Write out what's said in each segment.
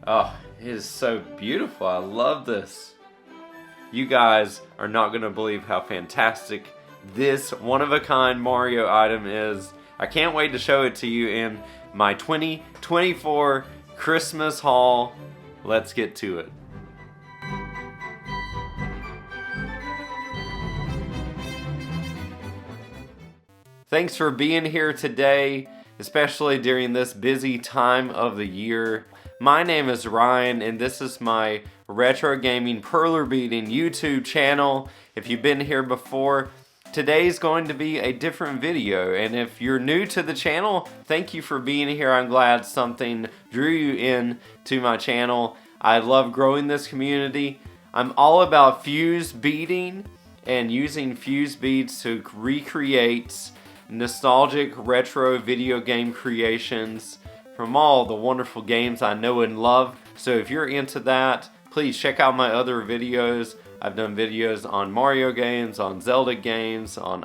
Oh, it is so beautiful. I love this. You guys are not going to believe how fantastic this one-of-a-kind Mario item is. I can't wait to show it to you in my 2024 Christmas haul. Let's get to it. Thanks for being here today, especially during this busy time of the year. My name is Ryan, and this is my retro gaming perler beading YouTube channel. If you've been here before, today's going to be a different video, and if you're new to the channel, thank you for being here. I'm glad something drew you in to my channel. I love growing this community. I'm all about fuse beading and using fuse beads to recreate nostalgic retro video game creations from all the wonderful games I know and love. So if you're into that, please check out my other videos. I've done videos on Mario games, on Zelda games, on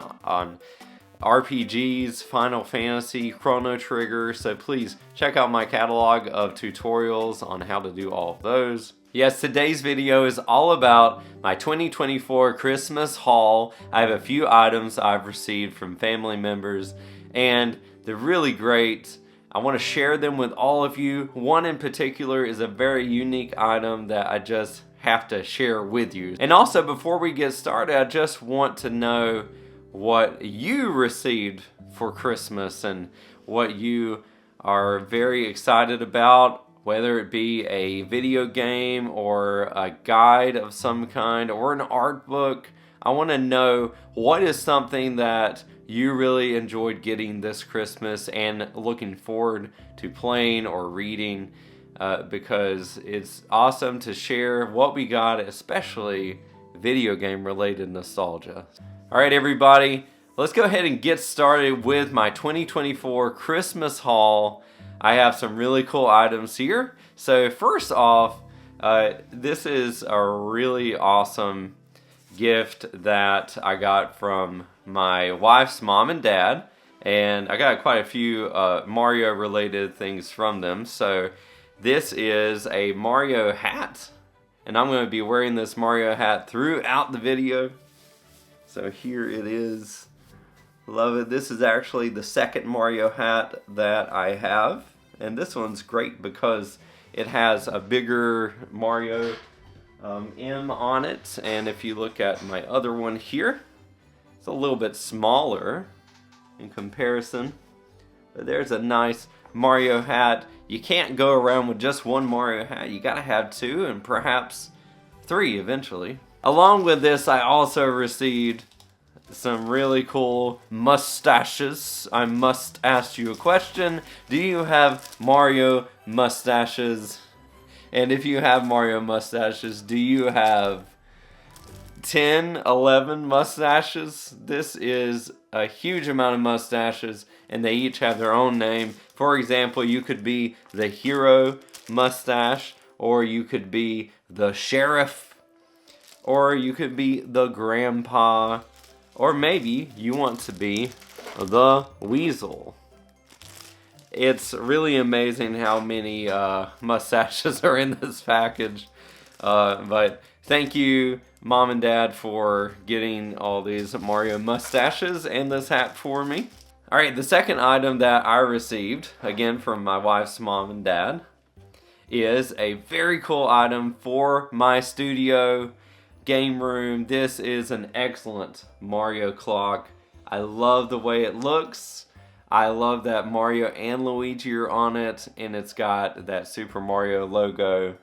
RPGs, Final Fantasy, Chrono Trigger. So please check out my catalog of tutorials on how to do all of those. Yes, today's video is all about my 2024 Christmas haul. I have a few items I've received from family members, and they're really great. I want to share them with all of you. One in particular is a very unique item that I just have to share with you. And also, before we get started, I just want to know what you received for Christmas and what you are very excited about, whether it be a video game or a guide of some kind or an art book. I want to know what is something that you really enjoyed getting this Christmas and looking forward to playing or reading, because it's awesome to share what we got, especially video game related nostalgia. All right, everybody, let's go ahead and get started with my 2024 Christmas haul. I have some really cool items here. So first off, this is a really awesome gift that I got from my wife's mom and dad, and I got quite a few Mario related things from them. So this is a Mario hat, and I'm going to be wearing this Mario hat throughout the video. So here it is. Love it. This is actually the second Mario hat that I have, and this one's great because it has a bigger Mario M on it, and if you look at my other one here, it's a little bit smaller in comparison. But there's a nice Mario hat. You can't go around with just one Mario hat. You gotta have two and perhaps three eventually. Along with this, I also received some really cool mustaches. I must ask you a question. Do you have Mario mustaches? And if you have Mario mustaches, do you have 10, 11 mustaches? This is a huge amount of mustaches, and they each have their own name. For example, you could be the hero mustache, or you could be the sheriff, or you could be the grandpa, or maybe you want to be the weasel. It's really amazing how many mustaches are in this package. But thank you, Mom and Dad, for getting all these Mario mustaches and this hat for me. Alright, the second item that I received, again from my wife's mom and dad, is a very cool item for my studio game room. This is an excellent Mario clock. I love the way it looks. I love that Mario and Luigi are on it, and it's got that Super Mario logo.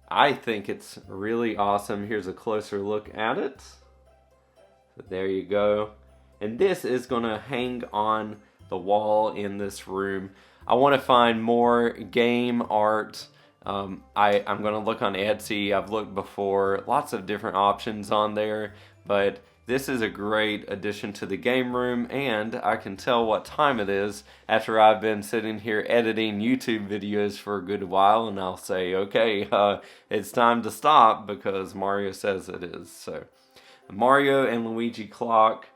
I think it's really awesome. Here's a closer look at it. So there you go. And this is going to hang on the wall in this room. I want to find more game art. I'm going to look on Etsy. I've looked before. Lots of different options on there, but this is a great addition to the game room, and I can tell what time it is after I've been sitting here editing YouTube videos for a good while, and I'll say, okay, it's time to stop because Mario says it is. So, Mario and Luigi clock,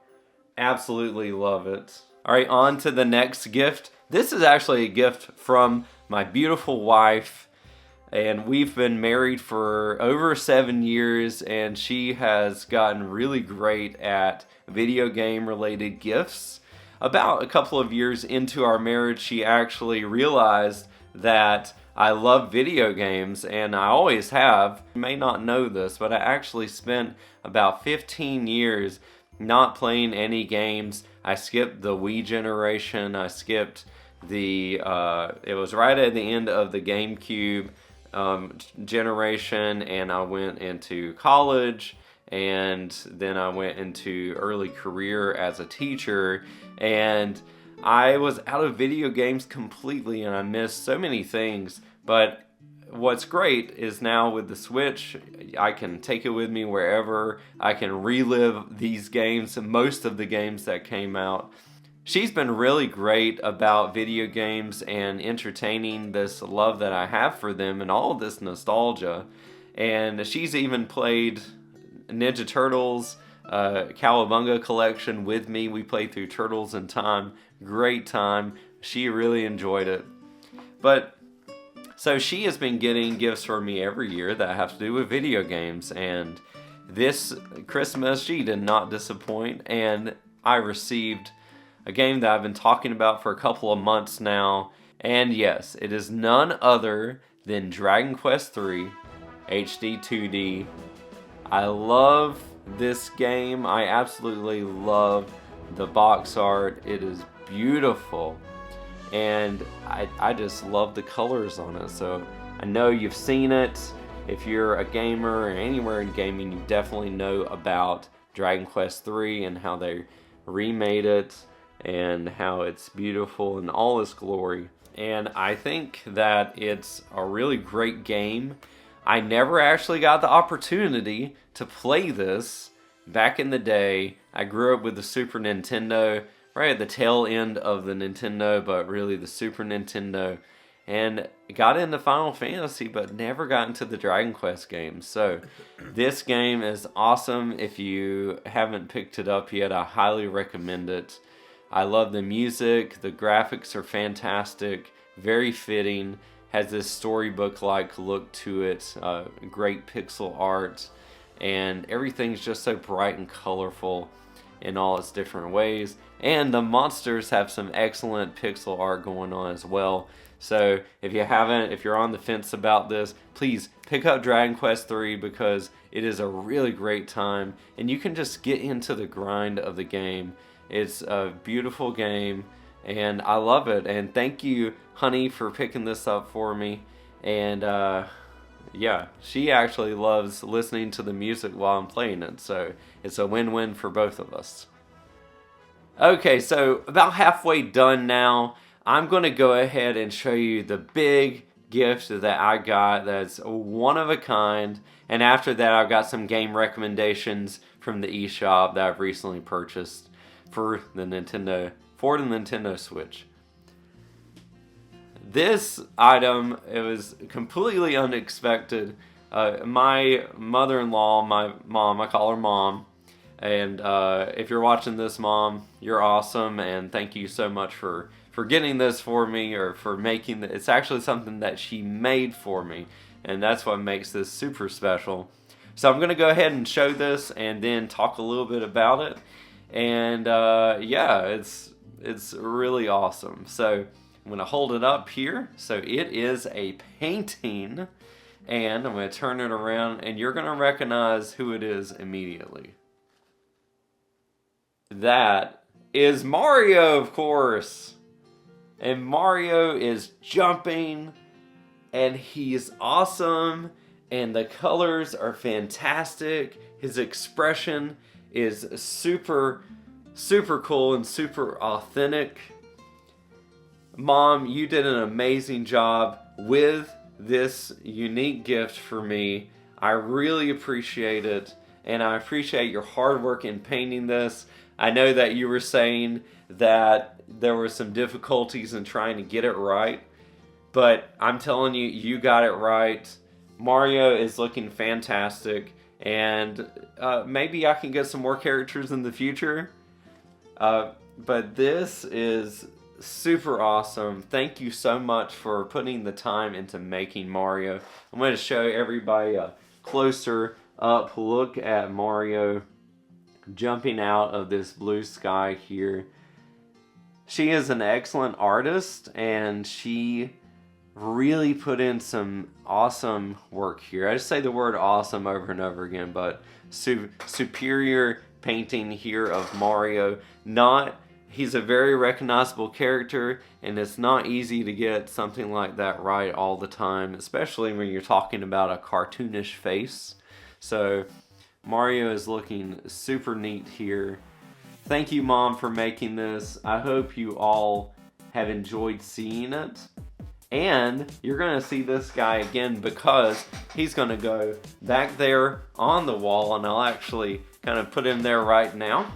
absolutely love it. All right, on to the next gift. This is actually a gift from my beautiful wife. And we've been married for over 7 years, and she has gotten really great at video game related gifts. About a couple of years into our marriage, she actually realized that I love video games, and I always have. You may not know this, but I actually spent about 15 years not playing any games. I skipped the Wii generation. I skipped it was right at the end of the GameCube generation, and I went into college, and then I went into early career as a teacher, and I was out of video games completely, and I missed so many things. But what's great is now with the Switch, I can take it with me wherever. I can relive these games, most of the games that came out. She's been really great about video games and entertaining this love that I have for them and all of this nostalgia. And she's even played Ninja Turtles, Cowabunga collection with me. We played through Turtles in Time. Great time. She really enjoyed it. But so she has been getting gifts for me every year that have to do with video games. And this Christmas, she did not disappoint. And I received a game that I've been talking about for a couple of months now. And yes, it is none other than Dragon Quest III HD 2D. I love this game. I absolutely love the box art. It is beautiful. And I just love the colors on it. So I know you've seen it. If you're a gamer or anywhere in gaming, you definitely know about Dragon Quest III and how they remade it and how it's beautiful in all its glory. And I think that it's a really great game. I never actually got the opportunity to play this back in the day. I grew up with the Super Nintendo, right at the tail end of the Nintendo, but really the Super Nintendo, and got into Final Fantasy, but never got into the Dragon Quest games. So this game is awesome. If you haven't picked it up yet, I highly recommend it. I love the music. The graphics are fantastic, very fitting, has this storybook-like look to it, great pixel art, and everything's just so bright and colorful in all its different ways. And the monsters have some excellent pixel art going on as well. So if you're on the fence about this, please pick up Dragon Quest III, because it is a really great time, and you can just get into the grind of the game. It's a beautiful game, and I love it. And thank you, honey, for picking this up for me. And yeah, she actually loves listening to the music while I'm playing it, so it's a win-win for both of us. Okay, so about halfway done now. I'm going to go ahead and show you the big gift that I got that's one of a kind. And after that, I've got some game recommendations from the eShop that I've recently purchased for the Nintendo Switch. This item, it was completely unexpected. My mother-in-law, my mom, I call her Mom, and if you're watching this, Mom, you're awesome, and thank you so much for getting this for me, or for making it. It's actually something that she made for me, and that's what makes this super special. So I'm going to go ahead and show this and then talk a little bit about it. And yeah, it's really awesome. So I'm going to hold it up here. So it is a painting, and I'm going to turn it around, and you're going to recognize who it is immediately. That is Mario, of course. And Mario is jumping, and he's awesome, and the colors are fantastic. His expression is super, super cool and super authentic. Mom, you did an amazing job with this unique gift for me. I really appreciate it, and I appreciate your hard work in painting this. I know that you were saying that there were some difficulties in trying to get it right, but I'm telling you, you got it right. Mario is looking fantastic, and maybe I can get some more characters in the future. But this is super awesome. Thank you so much for putting the time into making Mario. I'm going to show everybody a closer up look at Mario jumping out of this blue sky here. She is an excellent artist, and she really put in some awesome work here. I just say the word awesome over and over again, but superior painting here of Mario. He's a very recognizable character, and it's not easy to get something like that right all the time, especially when you're talking about a cartoonish face. So Mario is looking super neat here. Thank you, Mom, for making this. I hope you all have enjoyed seeing it. And you're going to see this guy again because he's going to go back there on the wall, and I'll actually kind of put him there right now.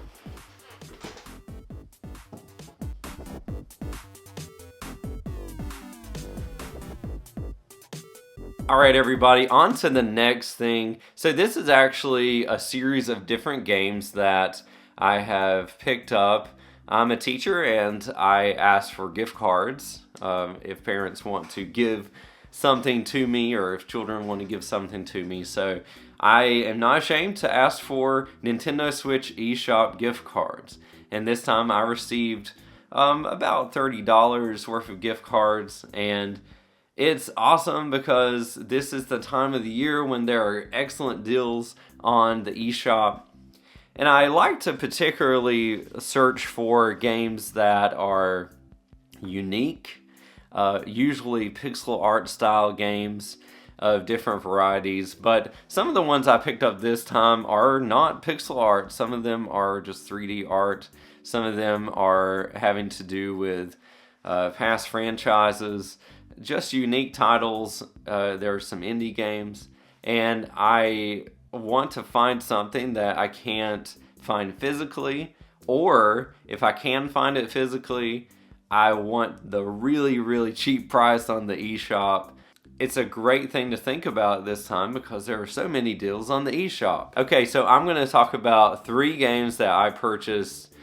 Alright everybody, on to the next thing. So this is actually a series of different games that I have picked up. I'm a teacher and I ask for gift cards if parents want to give something to me, or if children want to give something to me. So I am not ashamed to ask for Nintendo Switch eShop gift cards. And this time I received about $30 worth of gift cards, and it's awesome because this is the time of the year when there are excellent deals on the eShop. And I like to particularly search for games that are unique, usually pixel art style games of different varieties. But some of the ones I picked up this time are not pixel art. Some of them are just 3D art. Some of them are having to do with past franchises. Just unique titles. There are some indie games, and I want to find something that I can't find physically, or if I can find it physically, I want the really cheap price on the eShop. It's a great thing to think about this time because there are so many deals on the eShop. Okay, so I'm going to talk about 3 games that I purchased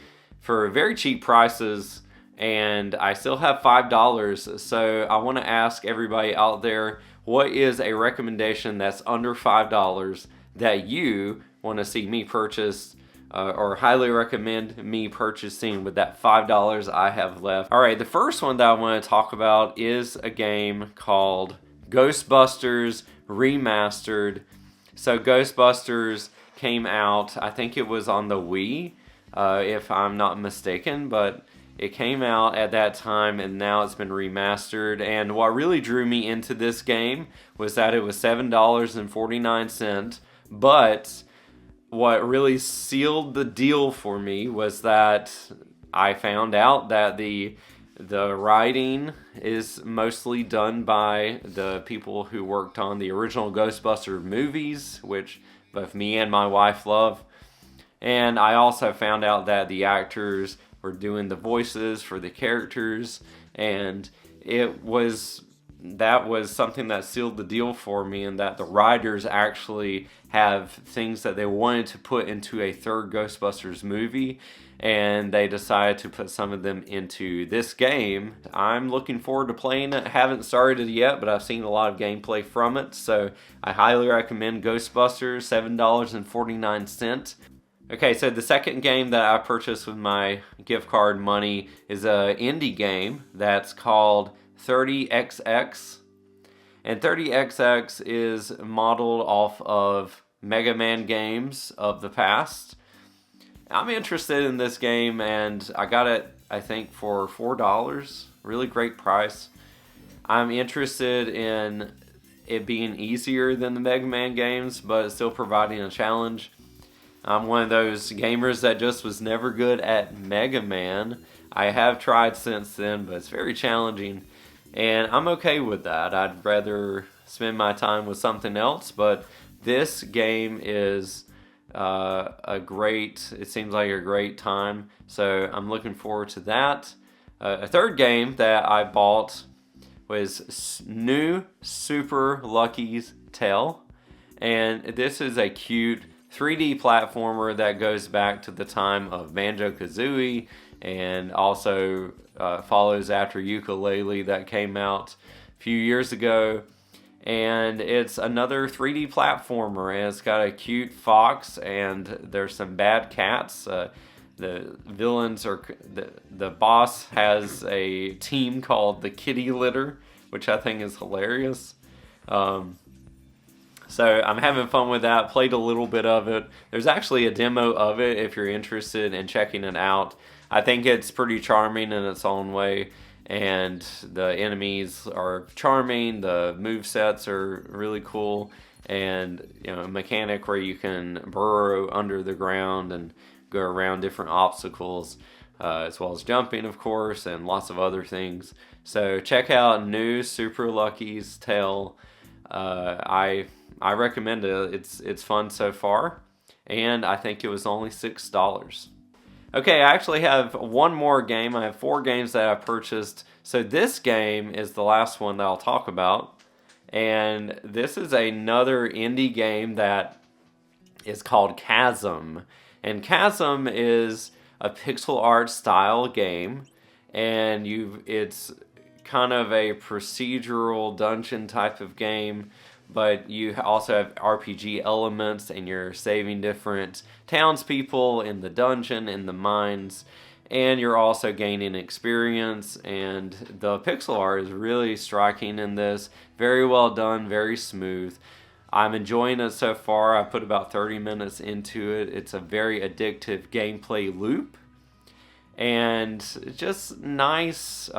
for very cheap prices, and I still have $5, so I want to ask everybody out there, what is a recommendation that's under $5 that you want to see me purchase, or highly recommend me purchasing with that $5 I have left? Alright, the first one that I want to talk about is a game called Ghostbusters Remastered. So Ghostbusters came out, I think it was on the Wii, if I'm not mistaken, but it came out at that time, and now it's been remastered. And what really drew me into this game was that it was $7.49. But what really sealed the deal for me was that I found out that the writing is mostly done by the people who worked on the original Ghostbuster movies, which both me and my wife love. And I also found out that the actors were doing the voices for the characters, and that was something that sealed the deal for me, and that the writers actually have things that they wanted to put into a third Ghostbusters movie, and they decided to put some of them into this game. I'm looking forward to playing it. I haven't started it yet, but I've seen a lot of gameplay from it, so I highly recommend Ghostbusters, $7.49. Okay, so the second game that I purchased with my gift card money is an indie game that's called 30XX. And 30XX is modeled off of Mega Man games of the past. I'm interested in this game, and I got it, I think, for $4. Really great price. I'm interested in it being easier than the Mega Man games, but still providing a challenge. I'm one of those gamers that just was never good at Mega Man. I have tried since then, but it's very challenging, and I'm okay with that. I'd rather spend my time with something else, but this game is it seems like a great time, so I'm looking forward to that. A third game that I bought was New Super Lucky's Tale, and this is a cute 3D platformer that goes back to the time of Banjo-Kazooie, and also follows after Ukulele that came out a few years ago. And it's another 3D platformer, and it's got a cute fox, and there's some bad cats. The villains are the boss has a team called the Kitty Litter, which I think is hilarious. So I'm having fun with that. Played a little bit of it. There's actually a demo of it if you're interested in checking it out. I think it's pretty charming in its own way, and the enemies are charming. The movesets are really cool, and a mechanic where you can burrow under the ground and go around different obstacles, as well as jumping, of course, and lots of other things. So check out New Super Lucky's Tale. I recommend it. It's fun so far, and I think it was only $6. Okay, I actually have one more game. I have 4 games that I purchased. So this game is the last one that I'll talk about, and this is another indie game that is called Chasm. And Chasm is a pixel art style game, and it's kind of a procedural dungeon type of game, but you also have RPG elements, and you're saving different townspeople in the dungeon, in the mines, and you're also gaining experience. And the pixel art is really striking in this. Very well done, very smooth. I'm enjoying it so far. I put about 30 minutes into it. It's a very addictive gameplay loop, and just nice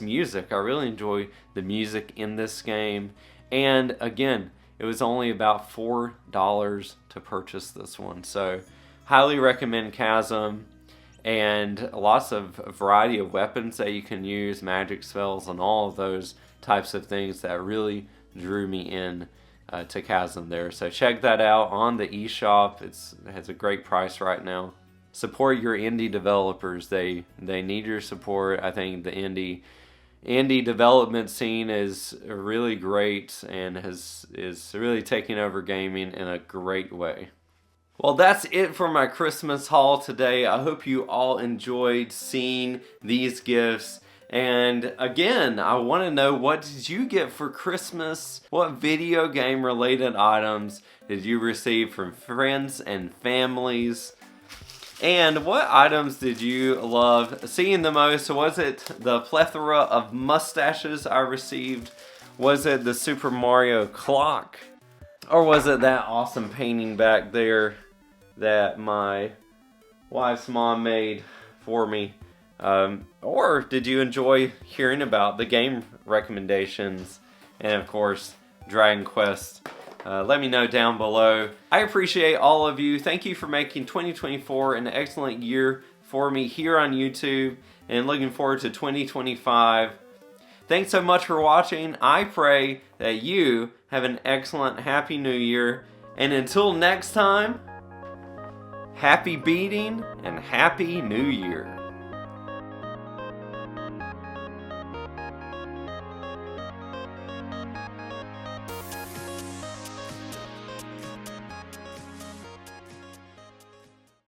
music. I really enjoy the music in this game. And again, it was only about $4 to purchase this one. So highly recommend Chasm, and lots of variety of weapons that you can use, magic spells, and all of those types of things that really drew me in to Chasm there. So check that out on the eShop. It has a great price right now. Support your indie developers. They need your support. I think the indie development scene is really great, and is really taking over gaming in a great way. Well, that's it for my Christmas haul today. I hope you all enjoyed seeing these gifts. And again, I want to know, what did you get for Christmas? What video game related items did you receive from friends and families? And what items did you love seeing the most? Was it the plethora of mustaches I received? Was it the Super Mario clock? Or was it that awesome painting back there that my wife's mom made for me? Or did you enjoy hearing about the game recommendations and, of course, Dragon Quest? Let me know down below. I appreciate all of you. Thank you for making 2024 an excellent year for me here on YouTube, and looking forward to 2025. Thanks so much for watching. I pray that you have an excellent, happy new year. And until next time, happy beading and happy new year.